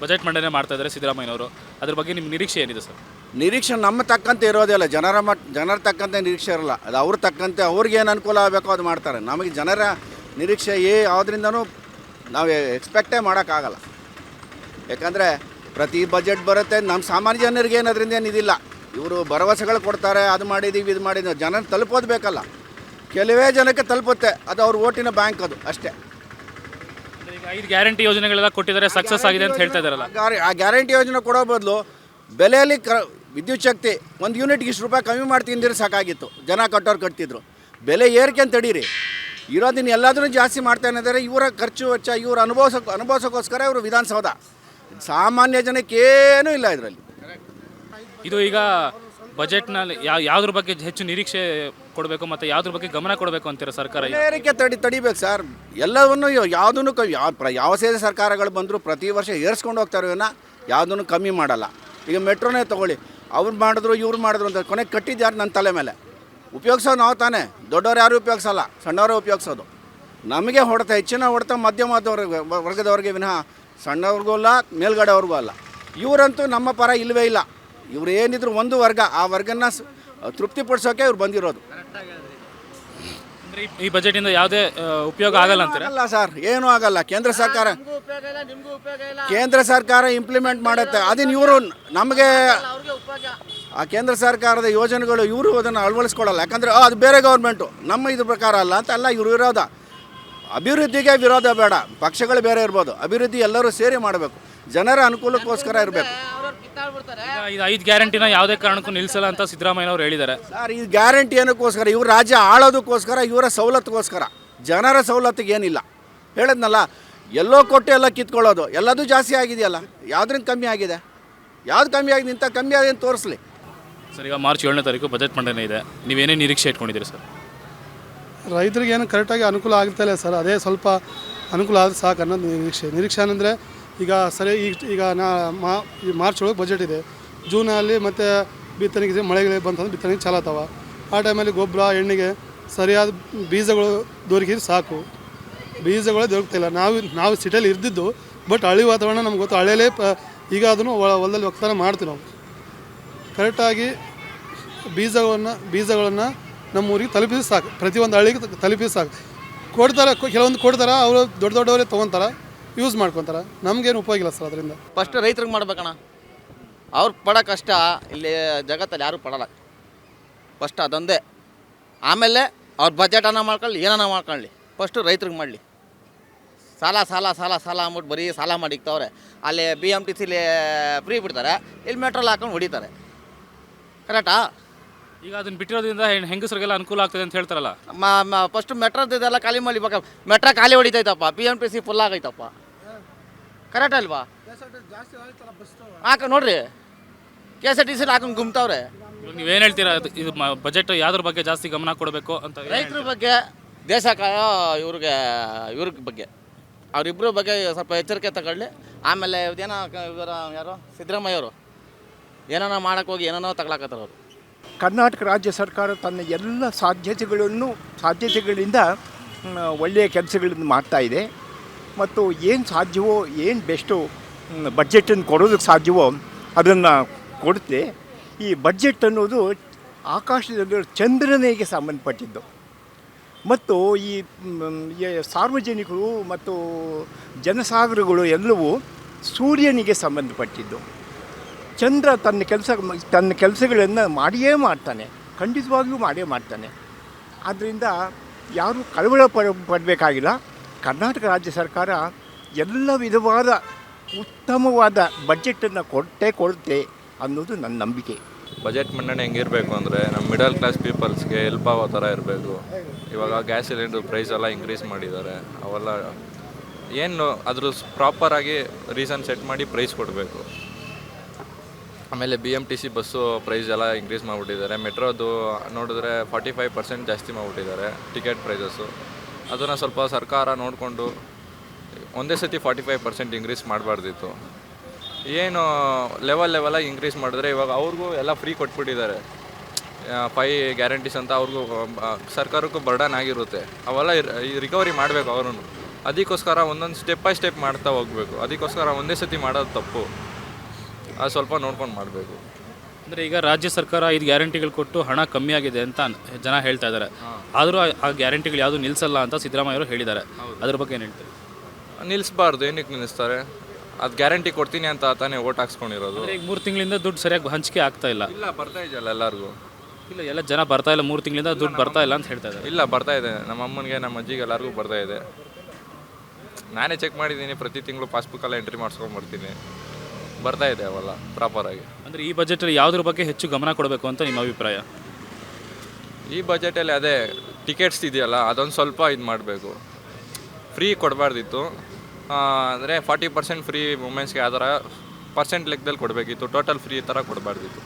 Budget ಮಂಡನೆ ಮಾಡ್ತಾ ಇದ್ದಾರೆ ಸಿದ್ದರಾಮಯ್ಯನವರು. ಅದ್ರ ಬಗ್ಗೆ ನಿಮ್ಮ ನಿರೀಕ್ಷೆ ಏನಿದೆ ಸರ್? ನಿರೀಕ್ಷೆ ನಮ್ಮ ತಕ್ಕಂತೆ ಇರೋದೇ ಇಲ್ಲ, ಜನರ ತಕ್ಕಂತೆ ನಿರೀಕ್ಷೆ ಇರಲ್ಲ. ಅದು ಅವ್ರ ತಕ್ಕಂತೆ ಅವ್ರಿಗೆ ಏನು ಅನುಕೂಲ ಆಗಬೇಕೋ ಅದು ಮಾಡ್ತಾರೆ. ನಮಗೆ ಜನರ ನಿರೀಕ್ಷೆ ಯಾವುದರಿಂದನೂ ನಾವು ಎಕ್ಸ್ಪೆಕ್ಟೇ ಮಾಡೋಕ್ಕಾಗಲ್ಲ. ಯಾಕಂದರೆ ಪ್ರತಿ ಬಜೆಟ್ ಬರುತ್ತೆ, ನಮ್ಮ ಸಾಮಾನ್ಯ ಜನರಿಗೆ ಏನು ಅದರಿಂದ ಏನು ಇದಿಲ್ಲ. ಇವರು ಭರವಸೆಗಳು ಕೊಡ್ತಾರೆ, ಅದು ಮಾಡಿದ್ದೀವಿ ಇದು ಮಾಡಿದ್ದೀವಿ, ಜನ ತಲುಪೋದು ಬೇಕಲ್ಲ. ಕೆಲವೇ ಜನಕ್ಕೆ ತಲುಪುತ್ತೆ, ಅದು ಅವ್ರ ಓಟಿನ ಬ್ಯಾಂಕ್, ಅದು ಅಷ್ಟೇ. ಈಗ 5 ಗ್ಯಾರಂಟಿ ಯೋಜನೆಗಳೆಲ್ಲ ಕೊಟ್ಟಿದ್ದಾರೆ, ಸಕ್ಸಸ್ ಆಗಿದೆ ಅಂತ ಹೇಳ್ತಾ ಇದ್ದಾರಲ್ಲ. ಆ ಗ್ಯಾರಂಟಿ ಯೋಜನೆ ಕೊಡೋ ಬದಲು ಬೆಲೆಯಲ್ಲಿ ವಿದ್ಯುತ್ ಶಕ್ತಿ 1 ಯೂನಿಟ್ಗೆ ಇಷ್ಟು ರೂಪಾಯಿ ಕಮ್ಮಿ ಮಾಡಿ ತಿಂದಿದ್ರೆ ಸಾಕಾಗಿತ್ತು. ಜನ ಕಟ್ಟೋರು ಕಟ್ತಿದ್ರು. ಬೆಲೆ ಏರಿಕೆ ಅಂತ ತಡೀರಿ, ಇರೋದಿನ ಎಲ್ಲದನ್ನೂ ಜಾಸ್ತಿ ಮಾಡ್ತಾನೆ ಇದ್ದಾರೆ. ಇವರ ಖರ್ಚು ವೆಚ್ಚ ಇವರು ಅನುಭವಿಸೋಕ್ಕೋಸ್ಕರ ಇವರು ವಿಧಾನಸೌಧ. ಸಾಮಾನ್ಯ ಜನಕ್ಕೆ ಏನೂ ಇಲ್ಲ ಇದರಲ್ಲಿ. ಇದು ಈಗ ಬಜೆಟ್ನಲ್ಲಿ ಯಾವುದ್ರ ಬಗ್ಗೆ ಹೆಚ್ಚು ನಿರೀಕ್ಷೆ ಕೊಡಬೇಕು ಮತ್ತು ಯಾವುದ್ರ ಬಗ್ಗೆ ಗಮನ ಕೊಡಬೇಕು ಅಂತೀರಾ ಸರ್ಕಾರ? ಏರಿಕೆ ತಡಿಬೇಕು ಸರ್. ಎಲ್ಲವನ್ನೂ ಯಾವುದನ್ನು ಯಾವ ಸೇರಿ ಸರ್ಕಾರಗಳು ಬಂದರೂ ಪ್ರತಿ ವರ್ಷ ಏರಿಸ್ಕೊಂಡು ಹೋಗ್ತಾರೆ, ಯಾವುದನ್ನು ಕಮ್ಮಿ ಮಾಡಲ್ಲ. ಈಗ ಮೆಟ್ರೋನೇ ತೊಗೊಳ್ಳಿ, ಅವ್ರು ಮಾಡಿದ್ರು ಇವ್ರು ಮಾಡಿದ್ರು ಅಂತ ಕೊನೆಗೆ ಕಟ್ಟಿದ್ದು ಯಾರು? ನನ್ನ ತಲೆ ಮೇಲೆ. ಉಪಯೋಗಿಸೋದು ನಾವು ತಾನೇ, ದೊಡ್ಡವ್ರು ಯಾರೂ ಉಪಯೋಗಿಸಲ್ಲ, ಸಣ್ಣವರೇ ಉಪಯೋಗಿಸೋದು. ನಮಗೆ ಹೊಡೆತ, ಹೆಚ್ಚಿನ ಹೊಡೆತ ಮಧ್ಯಮ ವರ್ಗದವ್ರಿಗೆ ವಿನಃ ಸಣ್ಣವ್ರಿಗೂ ಅಲ್ಲ, ಮೇಲ್ಗಡೆಯವ್ರಿಗೂ ಅಲ್ಲ. ಇವರಂತೂ ನಮ್ಮ ಪರ ಇಲ್ಲವೇ ಇಲ್ಲ. ಇವ್ರು ಏನಿದ್ರು ಒಂದು ವರ್ಗ, ಆ ವರ್ಗನ ತೃಪ್ತಿಪಡಿಸೋಕೆ ಇವ್ರು ಬಂದಿರೋದು. ಈ ಬಜೆಟಿಂದ ಯಾವುದೇ ಉಪಯೋಗ ಆಗಲ್ಲ ಅಂತಾರೆ? ಅಲ್ಲ ಸರ್, ಏನೂ ಆಗಲ್ಲ. ಕೇಂದ್ರ ಸರ್ಕಾರ ಇಂಪ್ಲಿಮೆಂಟ್ ಮಾಡುತ್ತೆ, ಅದನ್ನು ಇವರು ನಮಗೆ ಆ ಕೇಂದ್ರ ಸರ್ಕಾರದ ಯೋಜನೆಗಳು ಇವರು ಅದನ್ನು ಅಳವಡಿಸ್ಕೊಳ್ಳಲ್ಲ. ಯಾಕಂದರೆ ಅದು ಬೇರೆ ಗೌರ್ಮೆಂಟು, ನಮ್ಮ ಇದ್ರ ಪ್ರಕಾರ ಅಲ್ಲ ಅಂತ ಅಲ್ಲ ಇವರು ವಿರೋಧ. ಅಭಿವೃದ್ಧಿಗೆ ವಿರೋಧ ಬೇಡ, ಪಕ್ಷಗಳು ಬೇರೆ ಇರ್ಬೋದು, ಅಭಿವೃದ್ಧಿ ಎಲ್ಲರೂ ಸೇರಿ ಮಾಡಬೇಕು, ಜನರ ಅನುಕೂಲಕ್ಕೋಸ್ಕರ ಇರಬೇಕು. ಇದು 5 ಗ್ಯಾರಂಟಿನ ಯಾವುದೇ ಕಾರಣಕ್ಕೂ ನಿಲ್ಲಿಸಲ್ಲ ಅಂತ ಸಿದ್ದರಾಮಯ್ಯನವರು ಹೇಳಿದ್ದಾರೆ ಸರ್. ಈ ಗ್ಯಾರಂಟಿ ಏನಕ್ಕೋಸ್ಕರ? ಇವ್ರು ರಾಜ್ಯ ಆಳೋದಕ್ಕೋಸ್ಕರ, ಇವರ ಸವಲತ್ತಿಗೋಸ್ಕರ. ಜನರ ಸವಲತ್ತಿಗೆ ಏನಿಲ್ಲ. ಹೇಳಿದ್ನಲ್ಲ, ಎಲ್ಲೋ ಕೊಟ್ಟು ಎಲ್ಲ ಕಿತ್ಕೊಳ್ಳೋದು, ಎಲ್ಲದೂ ಜಾಸ್ತಿ ಆಗಿದೆಯಲ್ಲ. ಯಾವುದ್ರಿಂದ ಕಮ್ಮಿ ಆಗಿದೆ? ಯಾವ್ದು ಕಮ್ಮಿ ಆಗಿದೆ? ಇಂಥ ಕಮ್ಮಿ ಆಗಿದೆ ಅಂತ ತೋರಿಸ್ಲಿ ಸರ್. ಈಗ ಮಾರ್ಚ್ 7ನೇ ತಾರೀಕು ಬಜೆಟ್ ಮಂಡನೆ ಇದೆ, ನೀವೇನೇ ನಿರೀಕ್ಷೆ ಇಟ್ಕೊಂಡಿದ್ದೀರಿ ಸರ್? ರೈತರಿಗೆ ಏನು ಕರೆಕ್ಟಾಗಿ ಅನುಕೂಲ ಆಗ್ತಾಯಿಲ್ಲ ಸರ್. ಅದೇ ಸ್ವಲ್ಪ ಅನುಕೂಲ ಆದರೆ ಸಾಕು ಅನ್ನೋದು ನಿರೀಕ್ಷೆ ಅಂದರೆ ಈಗ ಸರಿ. ಈಗ ಈ ಮಾರ್ಚ್ ಒಳಗೆ ಬಜೆಟ್ ಇದೆ, ಜೂನಲ್ಲಿ ಮತ್ತು ಬಿತ್ತನೆಗೆ ಮಳೆಗಳು ಬಂತಂದ್ರೆ ಬಿತ್ತನೆಗೆ ಚಾಲತ್ತವ. ಆ ಟೈಮಲ್ಲಿ ಗೊಬ್ಬರ ಎಣ್ಣೆಗೆ ಸರಿಯಾದ ಬೀಜಗಳು ದೊರಕಿದ್ರೆ ಸಾಕು. ಬೀಜಗಳೇ ದೊರಕ್ತಿಲ್ಲ. ನಾವು ಸಿಟಿಯಲ್ಲಿ ಇರ್ದಿದ್ದು, ಬಟ್ ಹಳ್ಳಿ ವಾತಾವರಣ ನಮ್ಗೆ ಗೊತ್ತು. ಹಳ್ಳಿಯಲ್ಲೇ ಈಗ ಅದನ್ನು ಹೊಲದಲ್ಲಿ ಒಕ್ಕತಾನೆ ಮಾಡ್ತೀವಿ ನಾವು. ಕರೆಕ್ಟಾಗಿ ಬೀಜಗಳನ್ನು ನಮ್ಮೂರಿಗೆ ತಲುಪಿಸಿ ಸಾಕು, ಪ್ರತಿಯೊಂದು ಹಳ್ಳಿಗೆ ತಲುಪಿಸಿ ಸಾಕು. ಕೊಡ್ತಾರೆ, ಕೆಲವೊಂದು ಕೊಡ್ತಾರೆ, ಅವರು ದೊಡ್ಡವರೇ ತೊಗೊತಾರೆ, ಯೂಸ್ ಮಾಡ್ಕೊತಾರೆ. ನಮಗೇನು ಉಪಯೋಗ ಇಲ್ಲ ಸರ್ ಅದರಿಂದ. ಫಸ್ಟ್ ರೈತರಿಗೆ ಮಾಡ್ಬೇಕಣ್ಣ. ಅವ್ರು ಪಡೋ ಕಷ್ಟ ಇಲ್ಲಿ ಜಗತ್ತಲ್ಲಿ ಯಾರೂ ಪಡಲ್ಲ. ಫಸ್ಟ್ ಅದೊಂದೇ. ಆಮೇಲೆ ಅವ್ರ ಬಜೆಟನ್ನು ಮಾಡ್ಕೊಳ್ಳಿ, ಏನನ್ನ ಮಾಡ್ಕೊಳ್ಳಿ, ಫಸ್ಟು ರೈತರಿಗೆ ಮಾಡಲಿ. ಸಾಲ ಅಂದ್ಬಿಟ್ಟು ಬರೀ ಸಾಲ ಮಾಡಿಕ್ತವ್ರೆ. ಅಲ್ಲಿ BMTCಲಿ ಫ್ರೀ ಬಿಡ್ತಾರೆ, ಇಲ್ಲಿ ಮೆಟ್ರೋಲ್ ಹಾಕೊಂಡು ಹೊಡಿತಾರೆ. ಕರೆಕ್ಟಾ? ಈಗ ಅದನ್ನು ಬಿಟ್ಟಿರೋದ್ರಿಂದ ಹೆಂಗಸರಿಗೆಲ್ಲ ಅನುಕೂಲ ಆಗ್ತದೆ ಅಂತ ಹೇಳ್ತಾರಲ್ಲ. ಫಸ್ಟು ಮೆಟ್ರೋದೆಲ್ಲ ಖಾಲಿ ಮಾಡಿ ಮೆಟ್ರೋ ಖಾಲಿ ಹೊಡಿತೈತಪ್ಪ, BMTC ಫುಲ್ ಆಗೈತಪ್ಪ. ಕರೆಕ್ಟ್ ಅಲ್ವಾ? ನೋಡ್ರಿ, KSRTC ಹಾಕೊಂಡು ಗುಮ್ತವ್ರೆ. ನೀವೇನು ಹೇಳ್ತೀರಾ? ಇದು ಬಜೆಟ್ ಯಾವ್ದ್ರ ಬಗ್ಗೆ ಜಾಸ್ತಿ ಗಮನ ಕೊಡಬೇಕು ಅಂತ? ರೈತರ ಬಗ್ಗೆ, ದೇಶ ಇವ್ರ ಬಗ್ಗೆ, ಅವರಿಬ್ಬರ ಬಗ್ಗೆ ಸ್ವಲ್ಪ ಎಚ್ಚರಿಕೆ ತಗೊಳ್ಳಿ. ಆಮೇಲೆ ಇದೇನೋ ಯಾರು ಸಿದ್ದರಾಮಯ್ಯವರು ಏನಾನ ಮಾಡೋಕ್ಕೆ ಹೋಗಿ ಏನೇನೋ ತಗೊಳಕತ್ತಾರ ಅವರು. ಕರ್ನಾಟಕ ರಾಜ್ಯ ಸರ್ಕಾರ ತನ್ನ ಎಲ್ಲ ಸಾಧ್ಯತೆಗಳಿಂದ ಒಳ್ಳೆಯ ಕೆಲಸಗಳನ್ನು ಮಾಡ್ತಾಯಿದೆ. ಮತ್ತು ಏನು ಸಾಧ್ಯವೋ, ಏನು ಬೆಸ್ಟು ಬಡ್ಜೆಟನ್ನು ಕೊಡೋದಕ್ಕೆ ಸಾಧ್ಯವೋ ಅದನ್ನು ಕೊಡುತ್ತೆ. ಈ ಬಡ್ಜೆಟ್ ಅನ್ನೋದು ಆಕಾಶದಲ್ಲಿ ಚಂದ್ರನಿಗೆ ಸಂಬಂಧಪಟ್ಟಿದ್ದು, ಮತ್ತು ಈ ಸಾರ್ವಜನಿಕರು ಮತ್ತು ಜನಸಾಗರಗಳು ಎಲ್ಲವೂ ಸೂರ್ಯನಿಗೆ ಸಂಬಂಧಪಟ್ಟಿದ್ದು. ಚಂದ್ರ ತನ್ನ ಕೆಲಸಗಳನ್ನು ಮಾಡಿಯೇ ಮಾಡ್ತಾನೆ, ಖಂಡಿತವಾಗಿಯೂ ಮಾಡೇ ಮಾಡ್ತಾನೆ. ಆದ್ದರಿಂದ ಯಾರೂ ಕಳವಳ ಪಡಬೇಕಾಗಿಲ್ಲ. ಕರ್ನಾಟಕ ರಾಜ್ಯ ಸರ್ಕಾರ ಎಲ್ಲ ವಿಧವಾದ ಉತ್ತಮವಾದ ಬಡ್ಜೆಟನ್ನು ಕೊಡುತ್ತೆ ಅನ್ನೋದು ನನ್ನ ನಂಬಿಕೆ. ಬಜೆಟ್ ಮಂಡನೆ ಹೆಂಗಿರಬೇಕು ಅಂದರೆ, ನಮ್ಮ ಮಿಡಲ್ ಕ್ಲಾಸ್ ಪೀಪಲ್ಸ್ಗೆ ಹೆಲ್ಪ್ ಆಗೋ ಥರ ಇರಬೇಕು. ಇವಾಗ ಗ್ಯಾಸ್ ಸಿಲಿಂಡರ್ ಪ್ರೈಸ್ ಎಲ್ಲ ಇನ್ಕ್ರೀಸ್ ಮಾಡಿದ್ದಾರೆ, ಅವೆಲ್ಲ ಏನು ಅದ್ರ ಪ್ರಾಪರಾಗಿ ರೀಸನ್ ಸೆಟ್ ಮಾಡಿ ಪ್ರೈಸ್ ಕೊಡಬೇಕು. ಆಮೇಲೆ BMTC ಬಸ್ಸು ಪ್ರೈಸ್ ಎಲ್ಲ ಇನ್ಕ್ರೀಸ್ ಮಾಡಿಬಿಟ್ಟಿದ್ದಾರೆ. ಮೆಟ್ರೋದು ನೋಡಿದ್ರೆ 45% ಜಾಸ್ತಿ ಮಾಡಿಬಿಟ್ಟಿದ್ದಾರೆ ಟಿಕೆಟ್ ಪ್ರೈಸಸ್ಸು. ಅದನ್ನು ಸ್ವಲ್ಪ ಸರ್ಕಾರ ನೋಡಿಕೊಂಡು ಒಂದೇ ಸತಿ 45% ಇನ್ಕ್ರೀಸ್ ಮಾಡಬಾರ್ದಿತ್ತು. ಏನು ಲೆವೆಲಾಗಿ ಇನ್ಕ್ರೀಸ್ ಮಾಡಿದ್ರೆ ಇವಾಗ ಅವ್ರಿಗೂ ಎಲ್ಲ ಫ್ರೀ ಕೊಟ್ಬಿಟ್ಟಿದ್ದಾರೆ. 5 ಗ್ಯಾರಂಟೀಸ್ ಅಂತ ಅವ್ರಿಗೂ ಸರ್ಕಾರಕ್ಕೂ ಬರ್ಡನ್ ಆಗಿರುತ್ತೆ. ಅವೆಲ್ಲ ರಿಕವರಿ ಮಾಡಬೇಕು ಅವರು. ಅದಕ್ಕೋಸ್ಕರ ಒಂದೊಂದು ಸ್ಟೆಪ್ ಬೈ ಸ್ಟೆಪ್ ಮಾಡ್ತಾ ಹೋಗಬೇಕು. ಅದಕ್ಕೋಸ್ಕರ ಒಂದೇ ಸತಿ ಮಾಡೋದು ತಪ್ಪು. ಅದು ಸ್ವಲ್ಪ ನೋಡ್ಕೊಂಡು ಮಾಡಬೇಕು. ಅಂದರೆ ಈಗ ರಾಜ್ಯ ಸರ್ಕಾರ 5 ಗ್ಯಾರಂಟಿಗಳು ಕೊಟ್ಟು ಹಣ ಕಮ್ಮಿ ಆಗಿದೆ ಅಂತ ಜನ ಹೇಳ್ತಾ ಇದ್ದಾರೆ. ಆದರೂ ಆ ಗ್ಯಾರಂಟಿಗಳು ಯಾವುದು ನಿಲ್ಲಿಸಲ್ಲ ಅಂತ ಸಿದ್ದರಾಮಯ್ಯ ಅವರು ಹೇಳಿದ್ದಾರೆ. ಅದ್ರ ಬಗ್ಗೆ ಏನು ಹೇಳ್ತಾರೆ? ನಿಲ್ಲಿಸಬಾರ್ದು. ಏನಕ್ಕೆ ನಿಲ್ಲಿಸ್ತಾರೆ? ಅದು ಗ್ಯಾರಂಟಿ ಕೊಡ್ತೀನಿ ಅಂತ ತಾನೇ ಓಟ್ ಹಾಕ್ಸ್ಕೊಂಡಿರೋದು. ಈಗ 3 ತಿಂಗಳಿಂದ ದುಡ್ಡು ಸರಿಯಾಗಿ ಹಂಚಿಕೆ ಆಗ್ತಾ ಇಲ್ಲ. ಇಲ್ಲ, ಬರ್ತಾ ಇದೆಯಲ್ಲ ಎಲ್ಲರಿಗೂ. ಇಲ್ಲ, ಎಲ್ಲ ಜನ ಬರ್ತಾ ಇಲ್ಲ, 3 ತಿಂಗಳಿಂದ ದುಡ್ಡು ಬರ್ತಾ ಇಲ್ಲ ಅಂತ ಹೇಳ್ತಾ ಇದ್ದಾರೆ. ಇಲ್ಲ, ಬರ್ತಾ ಇದೆ. ನಮ್ಮ ಅಮ್ಮನಿಗೆ, ನಮ್ಮ ಅಜ್ಜಿಗೆ ಎಲ್ಲರಿಗೂ ಬರ್ತಾ ಇದೆ. ನಾನೇ ಚೆಕ್ ಮಾಡಿದ್ದೀನಿ. ಪ್ರತಿ ತಿಂಗಳು ಪಾಸ್ಬುಕ್ಕಲ್ಲ ಎಂಟ್ರಿ ಮಾಡಿಸ್ಕೊಂಡ್ಬರ್ತೀನಿ. ಬರ್ತಾ ಇದೆ ಅವೆಲ್ಲ ಪ್ರಾಪರಾಗಿ. ಅಂದರೆ ಈ ಬಜೆಟಲ್ಲಿ ಯಾವುದ್ರ ಬಗ್ಗೆ ಹೆಚ್ಚು ಗಮನ ಕೊಡಬೇಕು ಅಂತ ನಿಮ್ಮ ಅಭಿಪ್ರಾಯ? ಈ ಬಜೆಟಲ್ಲಿ ಅದೇ ಟಿಕೆಟ್ಸ್ ಇದೆಯಲ್ಲ, ಅದೊಂದು ಸ್ವಲ್ಪ ಇದು ಮಾಡಬೇಕು. ಫ್ರೀ ಕೊಡಬಾರ್ದಿತ್ತು. ಅಂದರೆ 40% ಫ್ರೀ ವುಮೆನ್ಸ್ಗೆ ಆ ಥರ ಪರ್ಸೆಂಟ್ ಲೆಕ್ಕದಲ್ಲಿ ಕೊಡಬೇಕಿತ್ತು. ಟೋಟಲ್ ಫ್ರೀ ಥರ ಕೊಡಬಾರ್ದಿತ್ತು.